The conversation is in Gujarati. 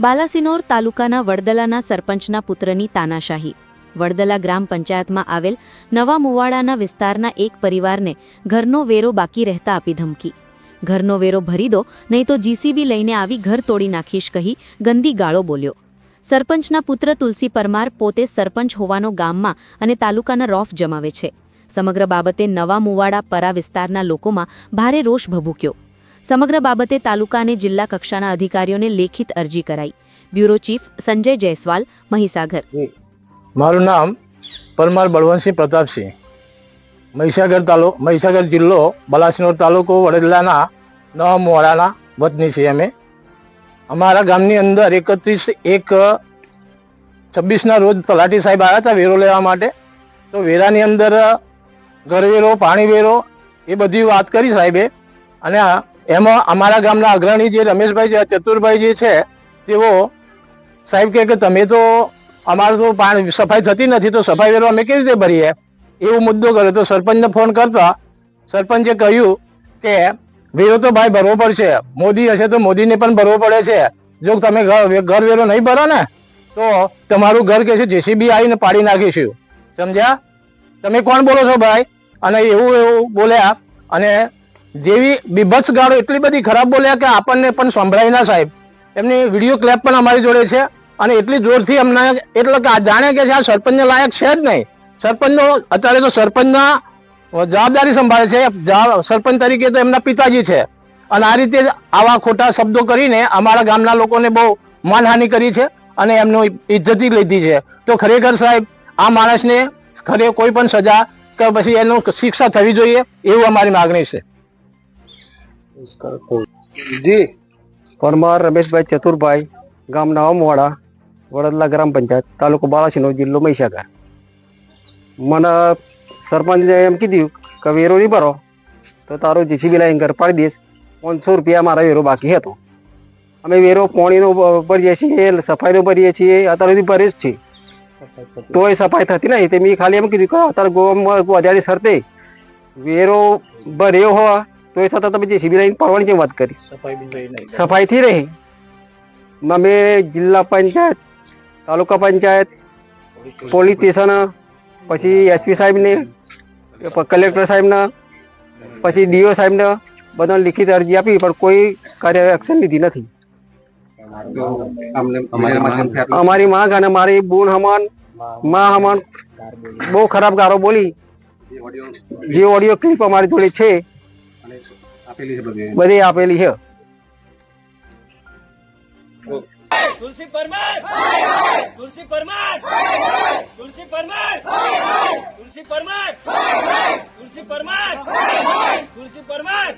બાલાસિનોર તાલુકાના વડદલાના સરપંચના પુત્રની તાનાશાહી। વડદલા ગ્રામ પંચાયતમાં આવેલ નવા મુવાડાના વિસ્તારના એક પરિવારને ઘરનો વેરો બાકી રહેતા આપી ધમકી। ઘરનો વેરો ભરી દો, નહીં તો જીસીબી લઈને આવી ઘર તોડી નાખીશ કહી ગંદી ગાળો બોલ્યો। સરપંચના પુત્ર તુલસી પરમાર પોતે સરપંચ હોવાનો ગામમાં અને તાલુકાના રોફ જમાવે છે। સમગ્ર બાબતે નવા મુવાડા પરા વિસ્તારના લોકોમાં ભારે રોષ ભભૂક્યો। સમગ્ર બાબતે તાલુકા અને જિલ્લા કક્ષાના અધિકારીઓને લેખિત અરજી કરાઈ। Bureau chief Sanjay Jaiswal, Mahisagar. મારું નામ પરમાર બળવંતસિંહ પ્રતાપસિંહ, મહીસાગર જિલ્લો, બાલાસિનોર તાલુકો, વડોદરાના નવા મુવાડાના વતની છીએ અમે। અમારા ગામની અંદર 31/1/26ના રોજ તલાટી સાહેબ આવ્યા હતા વેરો લેવા માટે। તો વેરાની અંદર ઘરવેરો, પાણી વેરો એ બધી વાત કરી સાહેબે, અને એમાં અમારા ગામના અગ્રણી જે રમેશભાઈ છે, ચતુરભાઈ જે છે, તેઓ સાહેબ કે તમે તો અમારે તો પાણી સફાઈ થતી નથી, તો સફાઈ વેરો અમે કેવી રીતે ભરીએ, એવો મુદ્દો કર્યો। તો સરપંચને ફોન કરતા સરપંચે કહ્યું કે વેરો તો ભાઈ ભરવો પડશે, મોદી હશે તો મોદીને પણ ભરવો પડે છે। જો તમે ઘર વેરો નહીં ભરો ને તો તમારું ઘર કે છે જેસીબી આવીને પાડી નાખીશું, સમજ્યા? તમે કોણ બોલો છો ભાઈ? અને એવું બોલ્યા, અને જેવી બીભત્સ ગાળો એટલી બધી ખરાબ બોલ્યા કે આપણને પણ સંભળાય ના સાહેબ। એમની વિડીયો ક્લિપ પણ અમારી જોડે છે, અને એટલી જોરથી અમને એટલે કે જાણે કે આ સરપંચને લાયક છે જ નહીં। સરપંચનો અત્યારે તો સરપંચના જવાબદારી સંભાળે છે, સરપંચ તરીકે તો એમના પિતાજી છે, અને આ રીતે આવા ખોટા શબ્દો કરીને અમારા ગામના લોકોને બહુ માનહાનિ કરી છે અને એમનું ઇજ્જતી લીધી છે। તો ખરેખર સાહેબ આ માણસને કોઈ પણ સજા કે પછી એનું શિક્ષા થવી જોઈએ, એવું અમારી માગણી છે। જી પરમાર રમેશભાઈ ચતુરભાઈ, ગામ નવા મુવાડા, વડોદરા ગ્રામ પંચાયત, તાલુકો બાલાસિનોર, જિલ્લો મહીસાગર। મને સરપંચે એમ કીધું કે વેરો નહીં ભરો તો તારો જીસીબી લાઈન ઘર પાડી દઈશ, 500 રૂપિયા મારા વેરો બાકી હતો। અમે વેરો પાણીનો ભરીએ છીએ, સફાઈનો ભરીએ છીએ, અત્યારે સુધી ભરીએ જ છીએ, તોય સફાઈ થતી નહીં। તે મેં ખાલી એમ કીધું કે અત્યારે ગોવામાં વધારે શરતે વેરો ભર્યો હોવા તો એ છતાં તમે જીસીબી લાઈન પડવાની કેમ વાત કરી? સફાઈથી રહી અમે જિલ્લા પંચાયત, તાલુકા પંચાયત, પોલીસ સ્ટેશન, પછી એસપી સાહેબને, કલેક્ટર સાહેબને, પછી ડીઓ સાહેબને બધા લિખિત અરજી આપી, પણ કોઈ કાર્ય એક્શન લીધી નથી। અમારી માંગ અને મારી બૂન હમાન, માં હમાન બહુ ખરાબ ગાળો બોલી। જે ઓડિયો ક્લિપ અમારી જોડે છે બધી આપેલી છે। તુલસી પરમાર, તુલસી પરમાર, તુલસી પરમાર, તુલસી પરમાર, તુલસી પરમાર, તુલસી પરમાર।